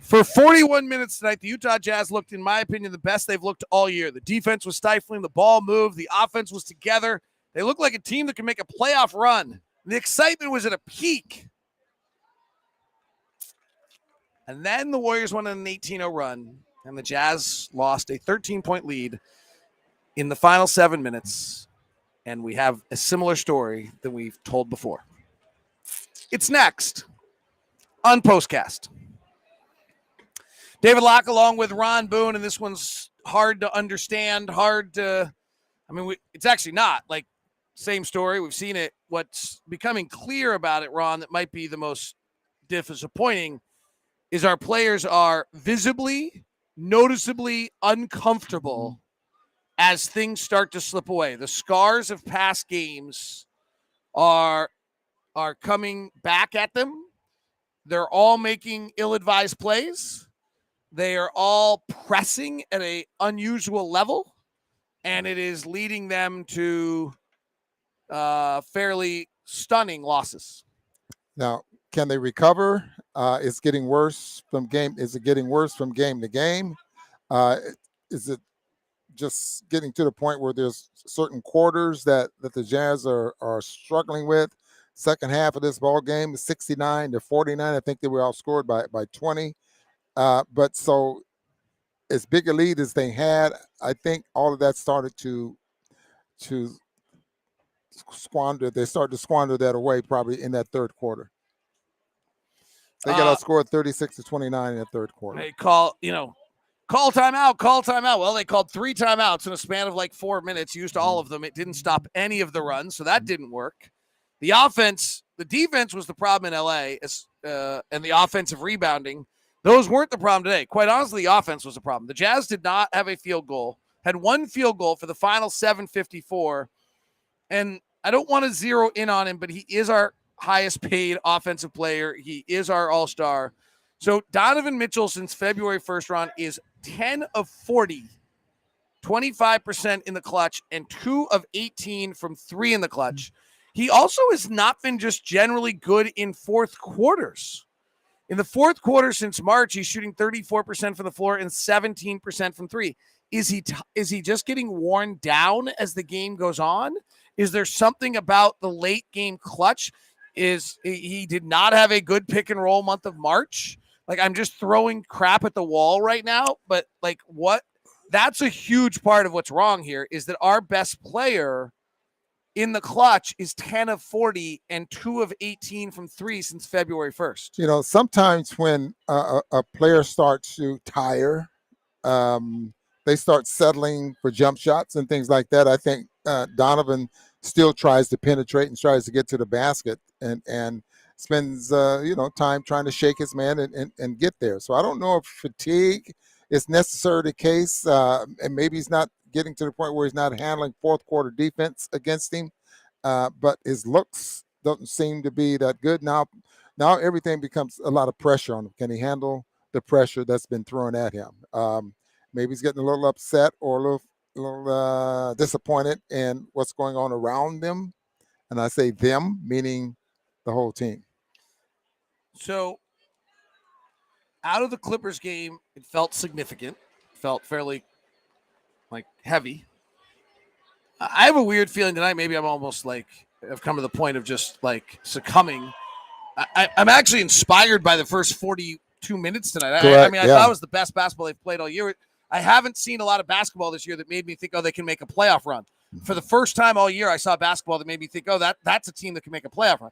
For 41 minutes tonight, the Utah Jazz looked, in my opinion, the best they've looked all year. The defense was stifling. The ball moved. The offense was together. They looked like a team that could make a playoff run. The excitement was at a peak. And then the Warriors went on an 18-0 run, and the Jazz lost a 13-point lead in the final 7 minutes. And we have a similar story that we've told before. It's next on POSTCAST. David Locke along with Ron Boone, and this one's hard to understand, it's actually not. Like, same story. We've seen it. What's becoming clear about it, Ron, that might be the most disappointing is our players are visibly, noticeably uncomfortable as things start to slip away. The scars of past games are coming back at them. They're all making ill-advised plays. They are all pressing at an unusual level, and it is leading them to fairly stunning losses. Now, can they recover? It's getting worse from game. Is it getting worse from game to game? Is it just getting to the point where there's certain quarters that the Jazz are struggling with? Second half of this ball game is 69-49. I think they were outscored by 20. But so as big a lead as they had, I think all of that started to squander. They started to squander that away probably in that third quarter. They got outscored 36-29 in the third quarter. They call timeout. Well, they called 3 timeouts in a span of like 4 minutes, used all of them. It didn't stop any of the runs, so that didn't work. The defense was the problem in LA, and the offensive rebounding. Those weren't the problem today. Quite honestly, the offense was the problem. The Jazz did not have a field goal, had 1 field goal for the final 7:54. And I don't want to zero in on him, but he is our highest paid offensive player. He is our all-star. So Donovan Mitchell, since February 1st, Ron, is 10 of 40, 25% in the clutch, and 2 of 18 from 3 in the clutch. He also has not been just generally good in fourth quarters. In the fourth quarter since March, he's shooting 34% from the floor and 17% from 3. Is he just getting worn down as the game goes on? Is there something about the late game clutch? He did not have a good pick and roll month of March? Like, I'm just throwing crap at the wall right now, but like what? That's a huge part of what's wrong here is that our best player in the clutch is 10 of 40 and 2 of 18 from 3 since February 1st. You know, sometimes when a player starts to tire, they start settling for jump shots and things like that. I think Donovan still tries to penetrate and tries to get to the basket and spends, time trying to shake his man and get there. So I don't know if fatigue is necessarily the case, and maybe he's not getting to the point where he's not handling fourth quarter defense against him, but his looks don't seem to be that good. Now everything becomes a lot of pressure on him. Can he handle the pressure that's been thrown at him? Maybe he's getting a little upset or a little disappointed in what's going on around them. And I say them, meaning the whole team. So out of the Clippers game, it felt significant, felt fairly heavy. I have a weird feeling tonight. Maybe I'm almost I've come to the point of just succumbing. I'm actually inspired by the first 42 minutes tonight. I thought it was the best basketball they've played all year. I haven't seen a lot of basketball this year that made me think, they can make a playoff run. For the first time all year, I saw basketball that made me think, that's a team that can make a playoff run.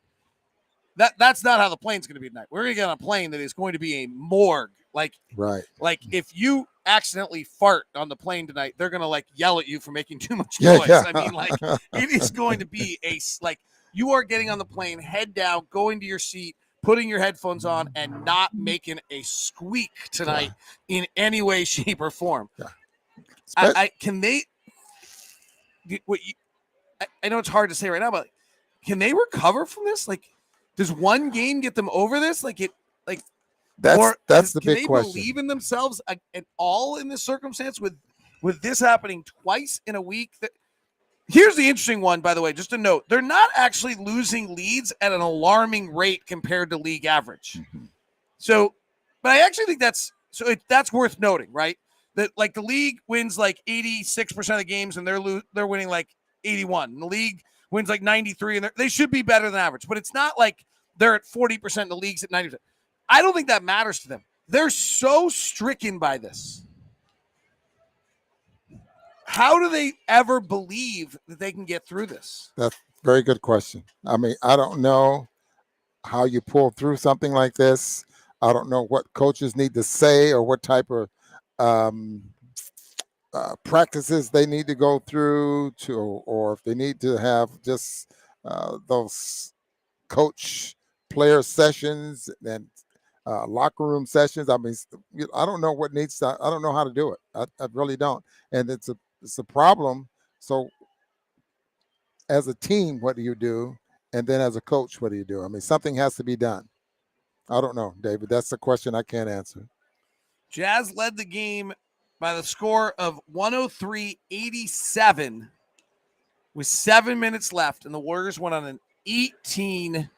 That's not how the plane's going to be tonight. We're going to get on a plane that is going to be a morgue. Right. If you accidentally fart on the plane tonight, they're going to yell at you for making too much noise. Yeah. I mean, it is going to be you are getting on the plane, head down, going to your seat, putting your headphones on, and not making a squeak tonight in any way, shape, or form. Yeah. Can they? I know it's hard to say right now, but can they recover from this? Does one game get them over this? That's the big question. Can they believe in themselves at all in this circumstance with this happening twice in a week? Here's the interesting one, by the way, just a note. They're not actually losing leads at an alarming rate compared to league average. Mm-hmm. So But I actually think that's worth noting, right? That like the league wins like 86% of the games and they're winning like 81. And the league wins like 93 and they should be better than average. But it's not like they're at 40% and the league's at 90%. I don't think that matters to them. They're so stricken by this. How do they ever believe that they can get through this? That's a very good question. I mean, I don't know how you pull through something like this. I don't know what coaches need to say or what type of practices they need to go through or if they need to have just those coach player sessions and locker room sessions. I mean, I don't know what needs to, I don't know how to do it. I really don't. And it's a problem. So as a team, what do you do? And then as a coach, what do you do? I mean, something has to be done. I don't know, David. That's a question I can't answer. Jazz led the game by the score of 103-87 with 7 minutes left, and the Warriors went on an 18-0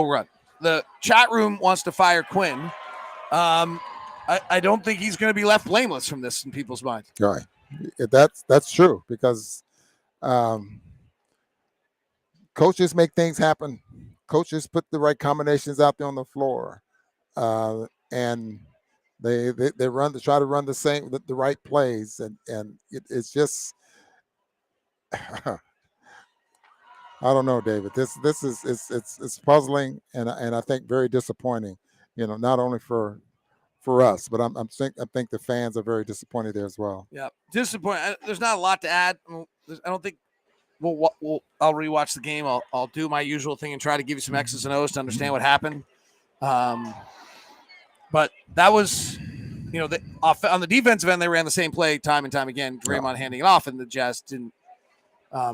run. The chat room wants to fire Quinn. I don't think he's going to be left blameless from this in people's minds. Right. That's true because coaches make things happen. Coaches put the right combinations out there on the floor, and they try to run the right plays, and it's just I don't know, David. This is it's puzzling and I think very disappointing. Not only for us, but I think the fans are very disappointed there as well. Yeah, disappointed. There's not a lot to add. I don't think. I'll rewatch the game. I'll do my usual thing and try to give you some X's and O's to understand what happened. But that was, on the defensive end, they ran the same play time and time again. Draymond handing it off, and the Jazz didn't. I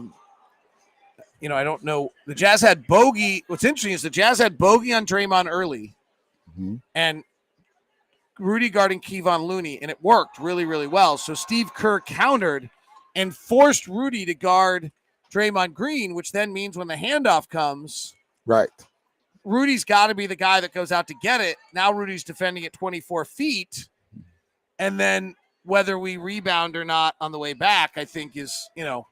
don't know. The Jazz had bogey. What's interesting is the Jazz had bogey on Draymond early, and Rudy guarding Kevon Looney, and it worked really, really well. So Steve Kerr countered and forced Rudy to guard Draymond Green, which then means when the handoff comes, right, Rudy's got to be the guy that goes out to get it. Now Rudy's defending at 24 feet, and then whether we rebound or not on the way back, I think is, I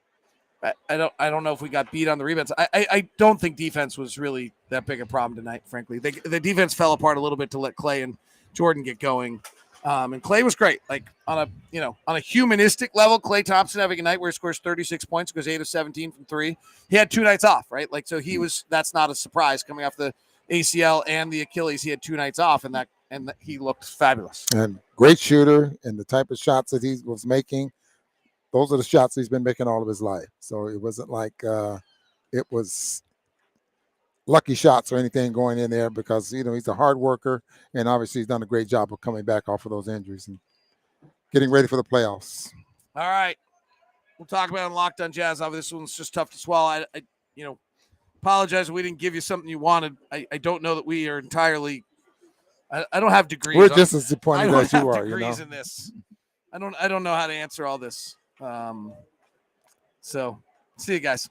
don't know if we got beat on the rebounds. I don't think defense was really that big a problem tonight, frankly. The defense fell apart a little bit to let Kley and Jordan get going. And Kley was great. Like on a humanistic level, Kley Thompson having a night where he scores 36 points, goes 8 of 17 from 3. He had 2 nights off, right? Like, so that's not a surprise coming off the ACL and the Achilles. He had 2 nights off and he looked fabulous. And great shooter, and the type of shots that he was making, those are the shots he's been making all of his life. So it wasn't like it was lucky shots or anything going in there because, he's a hard worker, and obviously he's done a great job of coming back off of those injuries and getting ready for the playoffs. All right. We'll talk about it on Locked On Jazz. Obviously, this one's just tough to swallow. I apologize if we didn't give you something you wanted. I don't know that we are entirely I don't have degrees. We're just as disappointed as you are. Degrees in this. I don't know how to answer all this. So see you guys.